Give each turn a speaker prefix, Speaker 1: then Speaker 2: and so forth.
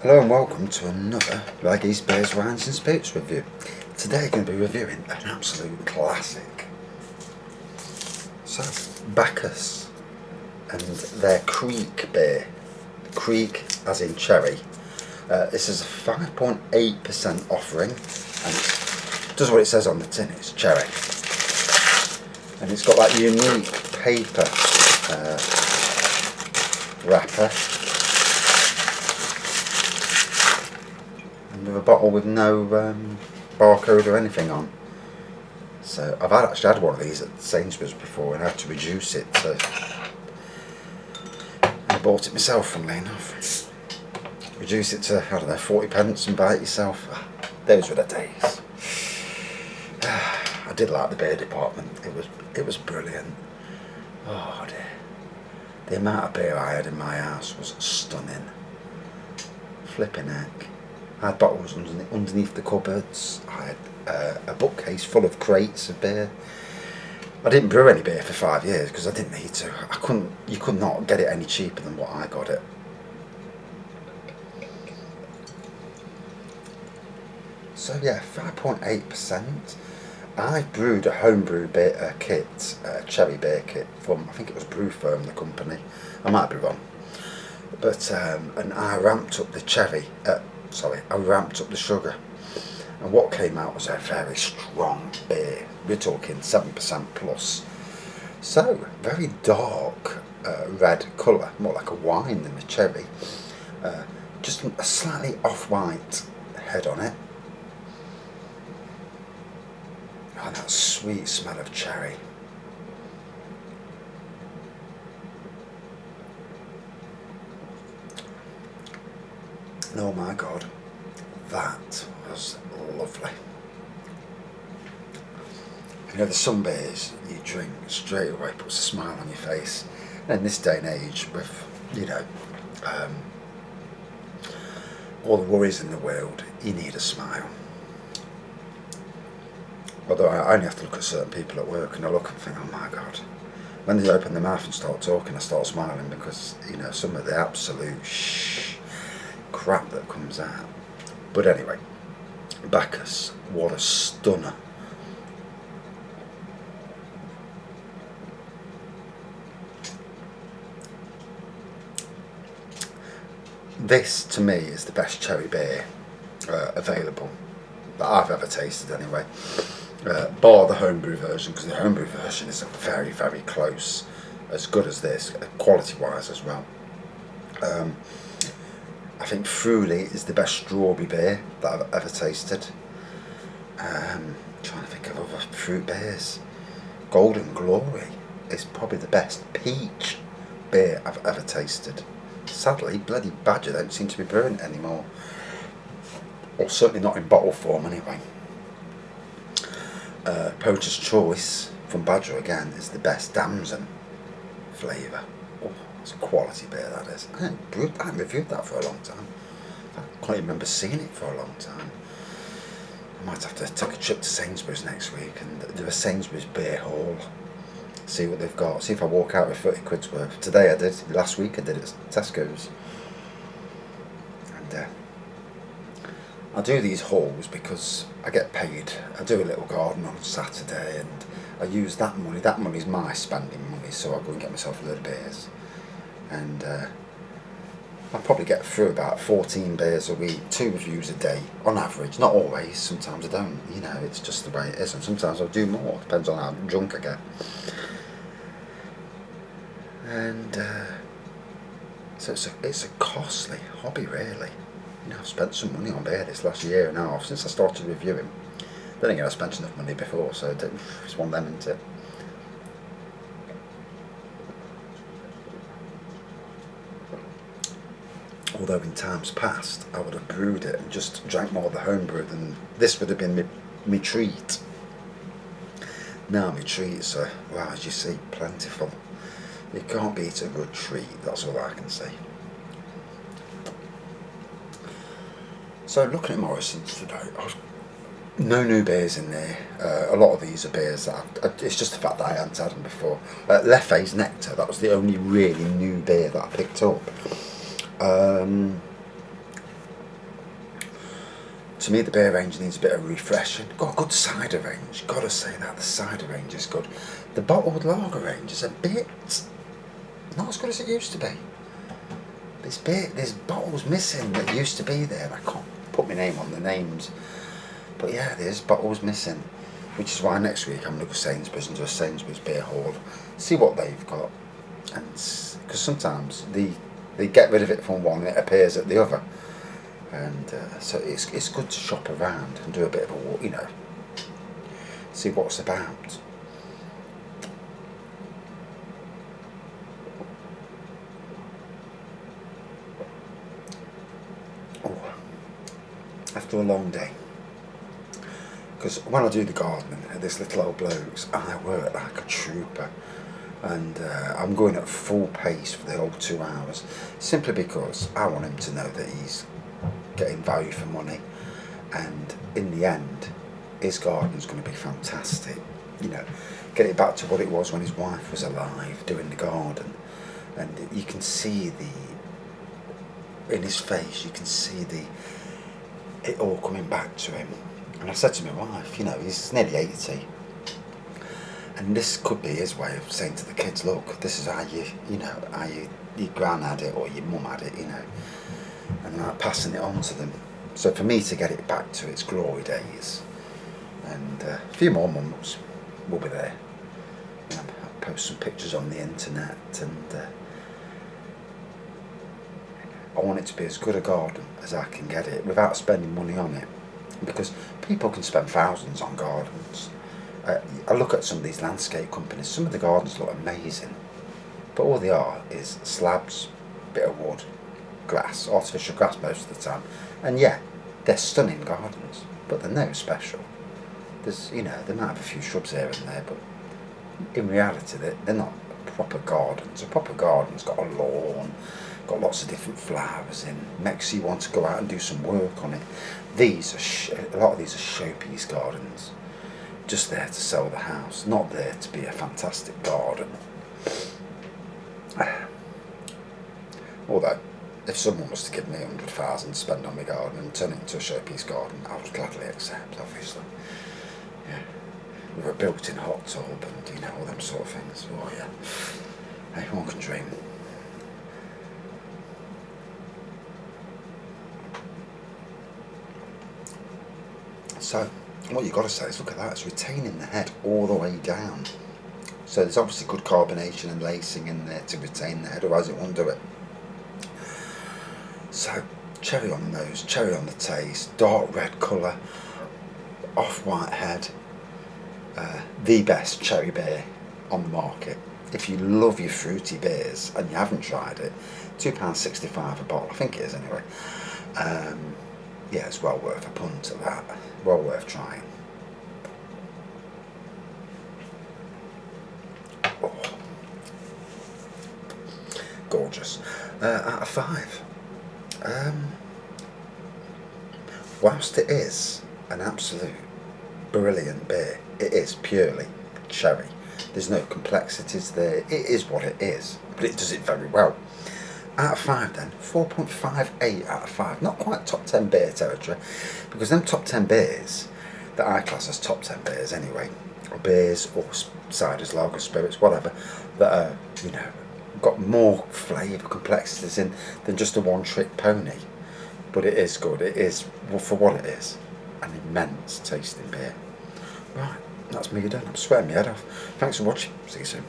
Speaker 1: Hello and welcome to another Bacchus Beers, Wines and Spirits review. Today I'm going to be reviewing an absolute classic. So, Bacchus and their Kriek beer. Kriek as in cherry. This is a 5.8% offering and it does what it says on the tin, it's cherry. And it's got that unique paper wrapper. With a bottle with no barcode or anything on. So I've actually had one of these at Sainsbury's before and I had to reduce it, so I bought it myself, funnily enough. Reduce it to, I don't know, 40 pence and buy it yourself. Those were the days. I did like the beer department, it was brilliant. Oh dear. The amount of beer I had in my house was stunning. Flipping heck. I had bottles underneath the cupboards. I had a bookcase full of crates of beer. I didn't brew any beer for 5 years because I didn't need to. You could not get it any cheaper than what I got it. So yeah, 5.8%. I've brewed a homebrew beer kit, a cherry beer kit from, I think it was Brew Firm, the company. I might be wrong. But and I ramped up the I ramped up the sugar, and what came out was a very strong beer. We're talking 7% plus. So very dark red colour, more like a wine than a cherry. Just a slightly off-white head on it. And that sweet smell of cherry. Oh my god, that was lovely. You know, there's some beers you drink straight away, puts a smile on your face. And in this day and age, with, you know, all the worries in the world, you need a smile. Although I only have to look at certain people at work and I look and think, oh my god. When they open their mouth and start talking, I start smiling because, you know, some of the absolute crap that comes out. But anyway, Bacchus, what a stunner. This to me is the best cherry beer available that I've ever tasted anyway, bar the homebrew version, because the homebrew version is very, very close, as good as this, quality wise as well. I think Fruity is the best strawberry beer that I've ever tasted. Trying to think of other fruit beers. Golden Glory is probably the best peach beer I've ever tasted. Sadly, bloody Badger don't seem to be brewing it anymore. Or certainly not in bottle form anyway. Poacher's Choice from Badger again is the best damson flavour. Oh, it's a quality beer, that is. I haven't reviewed that for a long time. I can't even remember seeing it for a long time. I might have to take a trip to Sainsbury's next week and do a Sainsbury's beer haul. See what they've got. See if I walk out with 30 quid's worth. Today I did. Last week I did it at Tesco's. And I do these hauls because I get paid. I do a little garden on Saturday and I use that money. That money's my spending money, so I go and get myself a load of beers. And I probably get through about 14 beers a week, 2 reviews a day, on average. Not always, sometimes I don't, you know, it's just the way it is. And sometimes I'll do more, depends on how drunk I get. And so it's a costly hobby, really. You know, I've spent some money on beer this last year and a half since I started reviewing. Then again, I spent enough money before, so it's one of them, isn't it? Although in times past I would have brewed it and just drank more of the homebrew, than this would have been me treat. Now my treats are, well, as you see, plentiful. You can't beat a good treat, that's all I can say. So looking at Morrison's today, no new beers in there. A lot of these are beers that it's just the fact that I hadn't had them before. Leffe's Nectar, that was the only really new beer that I picked up. To me, the beer range needs a bit of refreshing. Got a good cider range. Gotta say that the cider range is good. The bottled lager range is a bit not as good as it used to be. There's bottles missing that used to be there. I can't put my name on the names, but yeah, there's bottles missing. Which is why next week I'm going to go Sainsbury's and do a Sainsbury's beer haul, see what they've got, and because sometimes they get rid of it from one and it appears at the other. And so it's good to shop around and do a bit of a walk, see what's about. Oh, after a long day, because when I do the gardening, this little old bloke's, I work like a trooper, and I'm going at full pace for the whole 2 hours, simply because I want him to know that he's getting value for money, and in the end his garden's going to be fantastic. Get it back to what it was when his wife was alive doing the garden, and you can see in his face, you can see it all coming back to him. And I said to my wife, he's nearly 80, and this could be his way of saying to the kids, look, this is how your gran had it or your mum had it, and like passing it on to them. So for me to get it back to its glory days, and a few more months will be there. I'll post some pictures on the internet, and I want it to be as good a garden as I can get it without spending money on it, because people can spend thousands on gardens. I look at some of these landscape companies, some of the gardens look amazing, but all they are is slabs, bit of wood, grass, artificial grass most of the time, and yeah, they're stunning gardens, but they're no special. There's, they might have a few shrubs here and there, but in reality they're not proper gardens. A proper garden's got a lawn, got lots of different flowers in, makes you want to go out and do some work on it. A lot of these are showpiece gardens, just there to sell the house, not there to be a fantastic garden. Although, if someone was to give me 100,000 to spend on my garden and turn it into a showpiece garden, I would gladly accept, obviously. Yeah. With a built-in hot tub and, all them sort of things. Oh yeah. Hey, one can dream. So, what you've got to say is, look at that, it's retaining the head all the way down. So there's obviously good carbonation and lacing in there to retain the head, otherwise it won't do it. So, cherry on the nose, cherry on the taste, dark red colour, off-white head, the best cherry beer on the market. If you love your fruity beers and you haven't tried it, £2.65 a bottle, I think it is anyway. Yeah, it's well worth a punt at that, well worth trying. Oh. Gorgeous. Out of 5. Whilst it is an absolute brilliant beer, it is purely cherry. There's no complexities there. It is what it is, but it does it very well. Out of 5 then, 4.58 out of 5. Not quite top 10 beer territory, because them top 10 beers that I class as top 10 beers anyway, or beers or ciders, lager, spirits, whatever, that are, got more flavour complexities in than just a one-trick pony. But it is good. It is, for what it is, an immense tasting beer. Right, that's me done. I'm sweating my head off. Thanks for watching. See you soon.